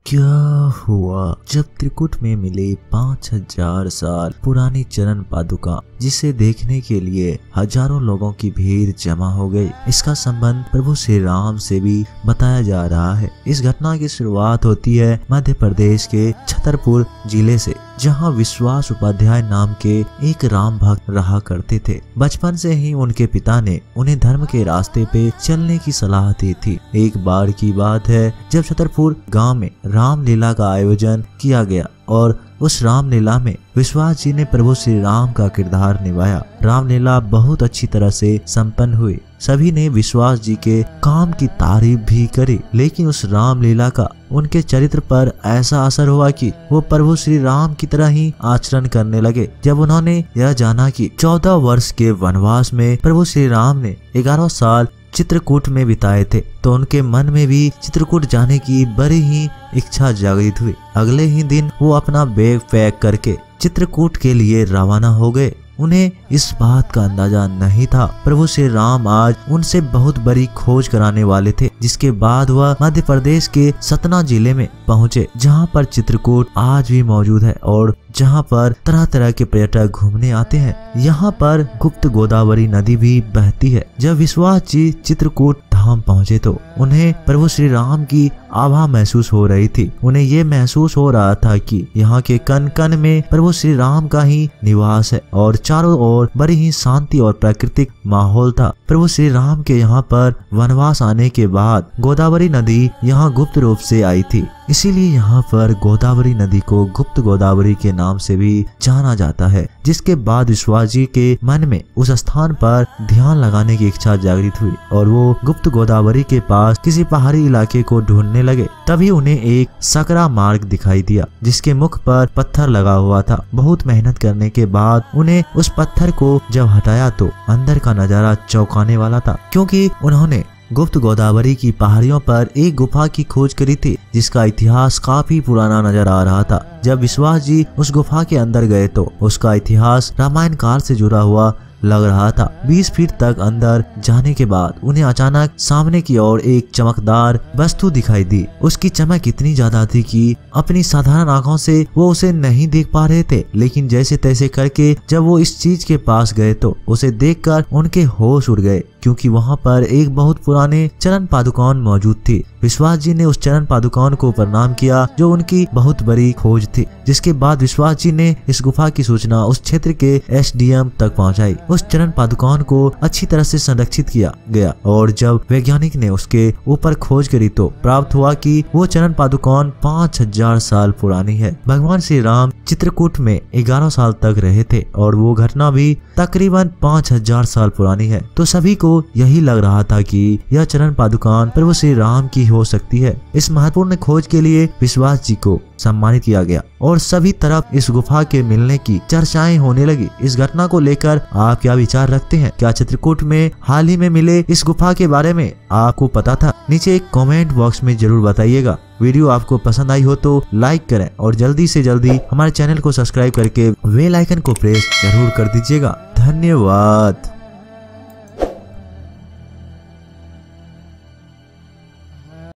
क्या हुआ जब त्रिकुट में मिले 5000 साल पुरानी चरण पादुका, जिसे देखने के लिए हजारों लोगों की भीड़ जमा हो गई। इसका संबंध प्रभु श्री राम से भी बताया जा रहा है। इस घटना की शुरुआत होती है मध्य प्रदेश के छतरपुर जिले से, जहां विश्वास उपाध्याय नाम के एक राम भक्त रहा करते थे। बचपन से ही उनके पिता ने उन्हें धर्म के रास्ते पे चलने की सलाह दी थी। एक बार की बात है जब छतरपुर गांव में रामलीला का आयोजन किया गया और उस रामलीला में विश्वास जी ने प्रभु श्री राम का किरदार निभाया। रामलीला बहुत अच्छी तरह से संपन्न हुई। सभी ने विश्वास जी के काम की तारीफ भी करी, लेकिन उस रामलीला का उनके चरित्र पर ऐसा असर हुआ कि वो प्रभु श्री राम की तरह ही आचरण करने लगे। जब उन्होंने यह जाना कि 14 वर्ष के वनवास में प्रभु श्री राम ने 11 साल चित्रकूट में बिताए थे, तो उनके मन में भी चित्रकूट जाने की बड़ी ही इच्छा जागृत हुई। अगले ही दिन वो अपना बैग पैक करके चित्रकूट के लिए रवाना हो गए। उन्हें इस बात का अंदाजा नहीं था प्रभु श्री राम आज उनसे बहुत बड़ी खोज कराने वाले थे, जिसके बाद वह मध्य प्रदेश के सतना जिले में पहुंचे, जहां पर चित्रकूट आज भी मौजूद है और जहां पर तरह तरह के पर्यटक घूमने आते हैं। यहाँ पर गुप्त गोदावरी नदी भी बहती है। जब विश्वास जी चित्रकूट धाम पहुंचे तो उन्हें प्रभु श्री राम की आभा महसूस हो रही थी। उन्हें ये महसूस हो रहा था कि यहाँ के कण कण में प्रभु श्री राम का ही निवास है और चारों ओर बड़ी ही शांति और प्राकृतिक माहौल था। प्रभु श्री राम के यहाँ पर वनवास आने के बाद गोदावरी नदी यहाँ गुप्त रूप से आई थी, इसीलिए यहाँ पर गोदावरी नदी को गुप्त गोदावरी के नाम से भी जाना जाता है। जिसके बाद विश्वास जी के मन में उस स्थान पर ध्यान लगाने की इच्छा जागृत हुई और वो गुप्त गोदावरी के पास किसी पहाड़ी इलाके को ढूंढने लगे। तभी उन्हें एक सकरा मार्ग दिखाई दिया, जिसके मुख पर पत्थर लगा हुआ था। बहुत मेहनत करने के बाद उन्हें उस पत्थर को जब हटाया तो अंदर का नजारा चौंकाने वाला था, क्योंकि उन्होंने गुप्त गोदावरी की पहाड़ियों पर एक गुफा की खोज करी थी, जिसका इतिहास काफी पुराना नजर आ रहा था। जब विश्वास जी उस गुफा के अंदर गए तो उसका इतिहास रामायण काल से जुड़ा हुआ लग रहा था। 20 फीट तक अंदर जाने के बाद उन्हें अचानक सामने की ओर एक चमकदार वस्तु दिखाई दी। उसकी चमक इतनी ज्यादा थी कि अपनी साधारण आंखों से वो उसे नहीं देख पा रहे थे, लेकिन जैसे तैसे करके जब वो इस चीज के पास गए तो उसे देखकर उनके होश उड़ गए, क्योंकि वहां पर एक बहुत पुराने चरण पादुकान मौजूद थी। विश्वास जी ने उस चरण पादुकान को प्रणाम किया, जो उनकी बहुत बड़ी खोज थी। जिसके बाद विश्वास जी ने इस गुफा की सूचना उस क्षेत्र के SDM तक पहुंचाई। उस चरण पादुकान को अच्छी तरह से संरक्षित किया गया और जब वैज्ञानिक ने उसके ऊपर खोज करी तो प्राप्त हुआ कि वो चरण पादुकान 5000 साल पुरानी है। भगवान श्री राम चित्रकूट में 11 साल तक रहे थे और वो घटना भी तकरीबन 5000 साल पुरानी है। तो सभी को यही लग रहा था कि यह चरण पादुकान प्रभु श्री राम की हो सकती है। इस महत्वपूर्ण खोज के लिए विश्वास जी को सम्मानित किया गया और सभी तरफ इस गुफा के मिलने की चर्चाएं होने लगी। इस घटना को लेकर आप क्या विचार रखते हैं? क्या चित्रकूट में हाल ही में मिले इस गुफा के बारे में आपको पता था? नीचे एक कमेंट बॉक्स में जरूर बताइएगा। वीडियो आपको पसंद आई हो तो लाइक करें और जल्दी से जल्दी हमारे चैनल को सब्सक्राइब करके बेल आइकन को प्रेस जरूर कर दीजिएगा। धन्यवाद।